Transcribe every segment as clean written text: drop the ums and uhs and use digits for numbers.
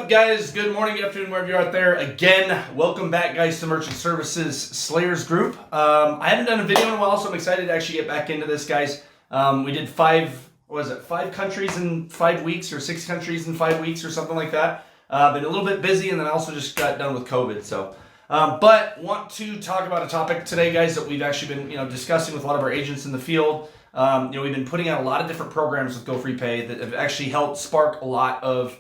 up, guys? Good morning, good afternoon, wherever you're out there. Again, welcome back, guys, to Merchant Services Slayers Group. I haven't done a video in a while, so I'm excited to actually get back into this, guys. We did five countries in 5 weeks, or 6 countries in 5 weeks, or something like that. Been a little bit busy, and then I also just got done with COVID. So, but want to talk about a topic today, guys, that we've actually been, discussing with a lot of our agents in the field. We've been putting out a lot of different programs with GoFreePay that have actually helped spark a lot of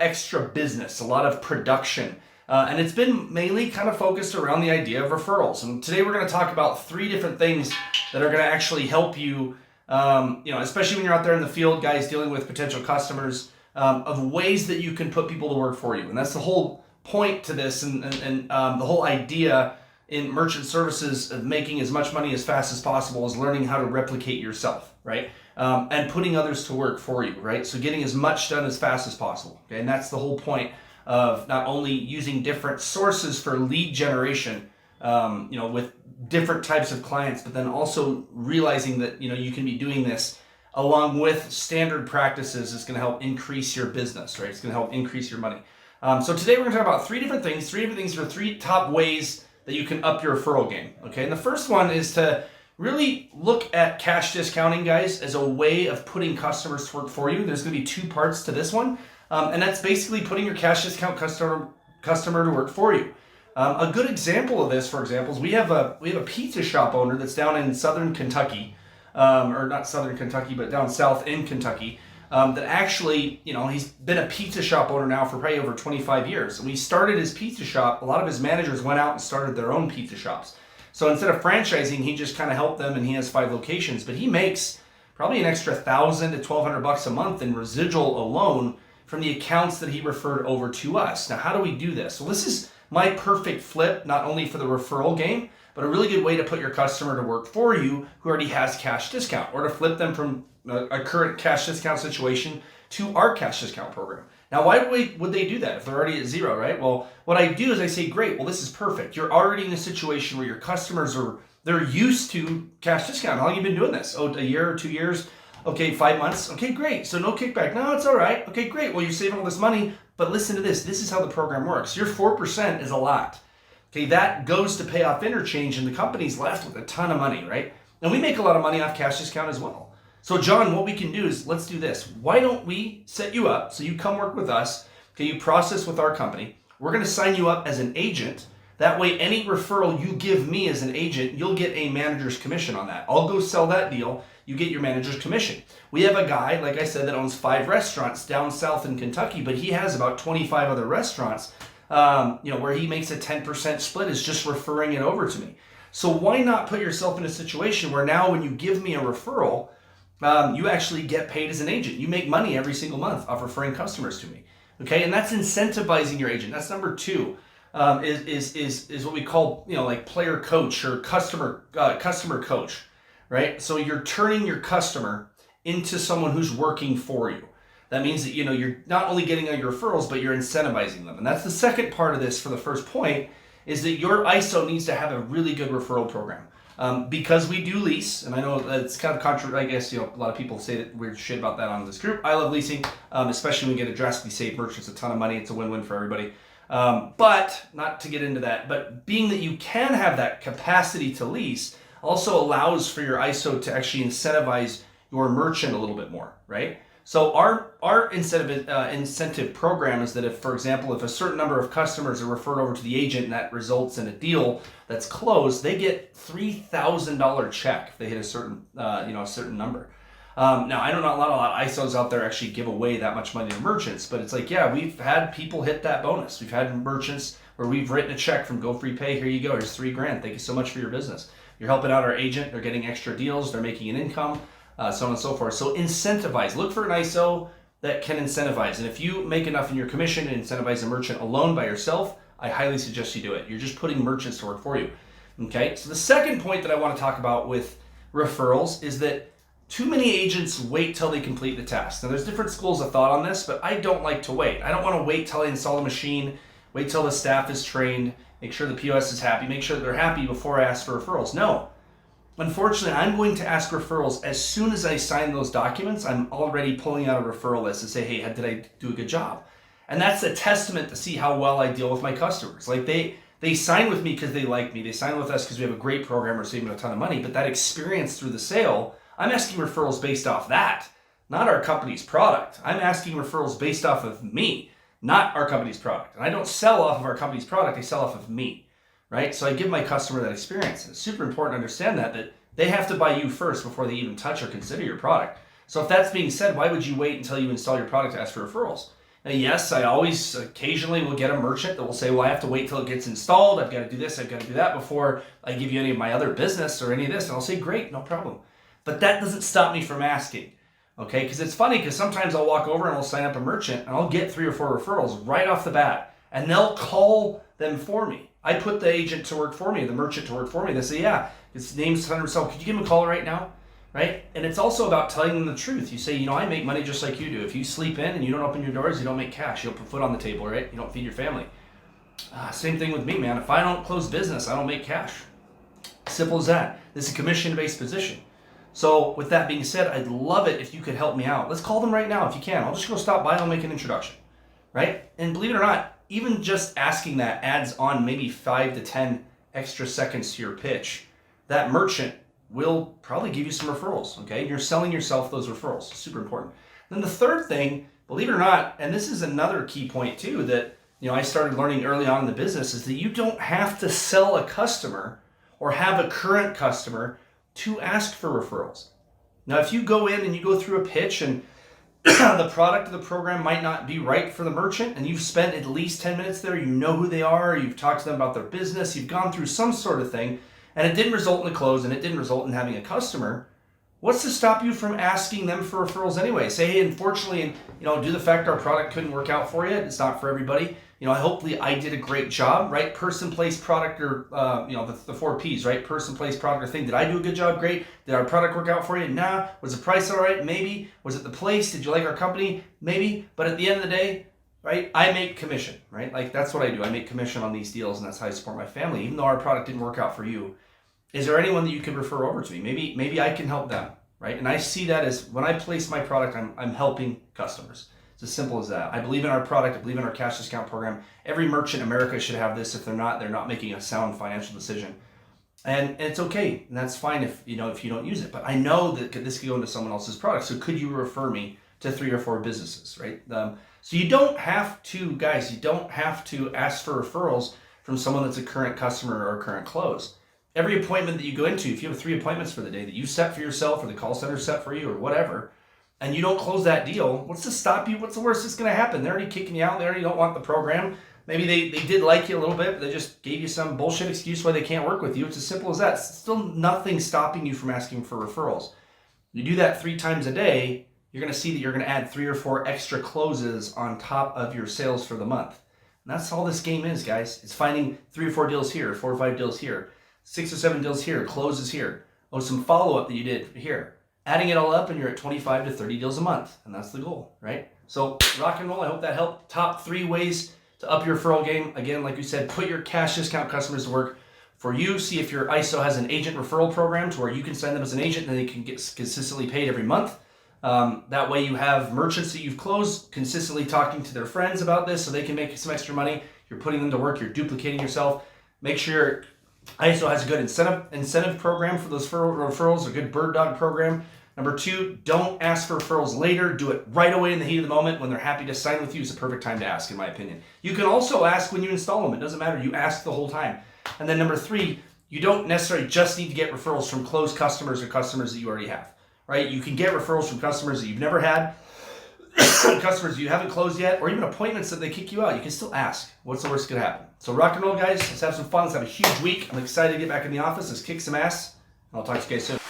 extra business, a lot of production. And it's been mainly kind of focused around the idea of referrals. And today we're going to talk about 3 different things that are going to actually help you, especially when you're out there in the field, guys, dealing with potential customers, of ways that you can put people to work for you. And that's the whole point to this and the whole idea in merchant services of making as much money as fast as possible is learning how to replicate yourself, right? And putting others to work for you, right? So getting as much done as fast as possible, okay? And that's the whole point of not only using different sources for lead generation, with different types of clients, but then also realizing that, you can be doing this along with standard practices is going to help increase your business, right? It's going to help increase your money. So today we're going to talk about 3 different things. 3 different things are 3 top ways that you can up your referral game, okay? And the first one is to really look at cash discounting, guys, as a way of putting customers to work for you. There's going to be 2 parts to this one, and that's basically putting your cash discount customer to work for you. A good example of this, for example, is we have a pizza shop owner that's down in southern Kentucky, or not southern Kentucky, but down south in Kentucky, that actually, he's been a pizza shop owner now for probably over 25 years. When he started his pizza shop, a lot of his managers went out and started their own pizza shops. So instead of franchising, he just kind of helped them, and he has 5 locations. But he makes probably an extra $1,000 to $1,200 a month in residual alone from the accounts that he referred over to us. Now, how do we do this? Well, this is my perfect flip, not only for the referral game, but a really good way to put your customer to work for you who already has cash discount, or to flip them from a current cash discount situation to our cash discount program. Now, why would they do that if they're already at 0, right? Well, what I do is I say, great, well, this is perfect. You're already in a situation where your customers they're used to cash discount. How long have you been doing this? Oh, a year or 2 years? Okay, 5 months? Okay, great. So no kickback. No, it's all right. Okay, great. Well, you're saving all this money, but listen to this. This is how the program works. Your 4% is a lot. Okay, that goes to pay off interchange, and the company's left with a ton of money, right? And we make a lot of money off cash discount as well. So John, what we can do is, let's do this. Why don't we set you up so you come work with us, okay, you process with our company. We're going to sign you up as an agent. That way, any referral you give me as an agent, you'll get a manager's commission on that. I'll go sell that deal. You get your manager's commission. We have a guy, like I said, that owns 5 restaurants down south in Kentucky, but he has about 25 other restaurants, where he makes a 10% split is just referring it over to me. So why not put yourself in a situation where now when you give me a referral, you actually get paid as an agent. You make money every single month off referring customers to me. Okay, and that's incentivizing your agent. That's number 2. Is what we call like player coach or customer coach, right? So you're turning your customer into someone who's working for you. That means that you're not only getting all your referrals, but you're incentivizing them. And that's the second part of this. For the first point, is that your ISO needs to have a really good referral program. Because we do lease, and I know it's kind of controversial. I guess a lot of people say that weird shit about that on this group. I love leasing, especially when we get to drastically save merchants a ton of money. It's a win-win for everybody. But not to get into that. But being that you can have that capacity to lease, also allows for your ISO to actually incentivize your merchant a little bit more, right? So our incentive program is that if, for example, if a certain number of customers are referred over to the agent and that results in a deal that's closed, they get $3,000 check if they hit a certain number. Now, I know not a lot of ISOs out there actually give away that much money to merchants, but it's like, yeah, we've had people hit that bonus. We've had merchants where we've written a check from GoFreePay. Here you go. Here's $3,000. Thank you so much for your business. You're helping out our agent. They're getting extra deals. They're making an income. So on and so forth. So incentivize. Look for an ISO that can incentivize. And if you make enough in your commission and incentivize a merchant alone by yourself, I highly suggest you do it. You're just putting merchants to work for you. Okay. So the second point that I want to talk about with referrals is that too many agents wait till they complete the task. Now, there's different schools of thought on this, but I don't like to wait. I don't want to wait till I install a machine, wait till the staff is trained, make sure the POS is happy, make sure that they're happy before I ask for referrals. No. Unfortunately, I'm going to ask referrals as soon as I sign those documents. I'm already pulling out a referral list and say, hey, did I do a good job? And that's a testament to see how well I deal with my customers. Like they sign with me because they like me. They sign with us because we have a great program or saving a ton of money. But that experience through the sale, I'm asking referrals based off that, not our company's product. I'm asking referrals based off of me, not our company's product. And I don't sell off of our company's product. I sell off of me, right? So I give my customer that experience. And it's super important to understand that they have to buy you first before they even touch or consider your product. So if that's being said, why would you wait until you install your product to ask for referrals? Now, yes, I always occasionally will get a merchant that will say, well, I have to wait till it gets installed. I've got to do this, I've got to do that before I give you any of my other business or any of this. And I'll say, great, no problem. But that doesn't stop me from asking, okay? Because it's funny, because sometimes I'll walk over and I'll sign up a merchant and I'll get 3 or 4 referrals right off the bat. And they'll call them for me. I put the agent to work for me, the merchant to work for me. They say, yeah, his name's Hunter Russell. Could you give him a call right now? Right? And it's also about telling them the truth. You say, I make money just like you do. If you sleep in and you don't open your doors, you don't make cash. You don't put food on the table, right? You don't feed your family. Same thing with me, man. If I don't close business, I don't make cash. Simple as that. This is a commission-based position. So with that being said, I'd love it if you could help me out. Let's call them right now if you can. I'll just go stop by and I'll make an introduction, right? And believe it or not, even just asking that adds on maybe 5 to 10 extra seconds to your pitch. That merchant will probably give you some referrals, okay? You're selling yourself those referrals. Super important. Then the third thing, believe it or not, and this is another key point too that I started learning early on in the business, is that you don't have to sell a customer or have a current customer to ask for referrals. Now, if you go in and you go through a pitch and the product of the program might not be right for the merchant, and you've spent at least 10 minutes there, you know who they are, you've talked to them about their business, you've gone through some sort of thing, and it didn't result in a close, and it didn't result in having a customer, what's to stop you from asking them for referrals anyway? Say, hey, unfortunately, due to the fact our product couldn't work out for you, it's not for everybody. Hopefully I did a great job, right? Person, place, product, or, the 4 Ps, right? Person, place, product, or thing. Did I do a good job? Great. Did our product work out for you? Nah. Was the price all right? Maybe. Was it the place? Did you like our company? Maybe. But at the end of the day, right, I make commission, right? Like, that's what I do. I make commission on these deals, and that's how I support my family. Even though our product didn't work out for you, is there anyone that you could refer over to me? Maybe I can help them, right? And I see that as when I place my product, I'm helping customers. It's as simple as that. I believe in our product. I believe in our cash discount program. Every merchant in America should have this. If they're not making a sound financial decision. And it's okay. And that's fine if you don't use it. But I know that this could go into someone else's product. So could you refer me to 3 or 4 businesses, right? So you don't have to, guys, you don't have to ask for referrals from someone that's a current customer or a current close. Every appointment that you go into, if you have 3 appointments for the day that you set for yourself or the call center set for you or whatever, and you don't close that deal, what's to stop you? What's the worst that's going to happen? They're already kicking you out. They already don't want the program. Maybe they did like you a little bit, but they just gave you some bullshit excuse why they can't work with you. It's as simple as that. It's still nothing stopping you from asking for referrals. You do that 3 times a day, you're going to see that you're going to add 3 or 4 extra closes on top of your sales for the month. And that's all this game is, guys. It's finding 3 or 4 deals here, 4 or 5 deals here, 6 or 7 deals here, closes here. Oh, some follow-up that you did here. Adding it all up, and you're at 25 to 30 deals a month. And that's the goal, right? So rock and roll. I hope that helped. Top 3 ways to up your referral game. Again, like we said, put your cash discount customers to work for you. See if your ISO has an agent referral program to where you can send them as an agent and they can get consistently paid every month. That way you have merchants that you've closed consistently talking to their friends about this so they can make some extra money. You're putting them to work. You're duplicating yourself. Make sure ISO has a good incentive program for those referrals, a good bird dog program. Number 2, don't ask for referrals later. Do it right away in the heat of the moment when they're happy to sign with you. It's the perfect time to ask, in my opinion. You can also ask when you install them. It doesn't matter. You ask the whole time. And then number 3, you don't necessarily just need to get referrals from closed customers or customers that you already have, right? You can get referrals from customers that you've never had, customers you haven't closed yet, or even appointments that they kick you out. You can still ask. What's the worst that could happen? So rock and roll, guys. Let's have some fun. Let's have a huge week. I'm excited to get back in the office. Let's kick some ass. I'll talk to you guys soon.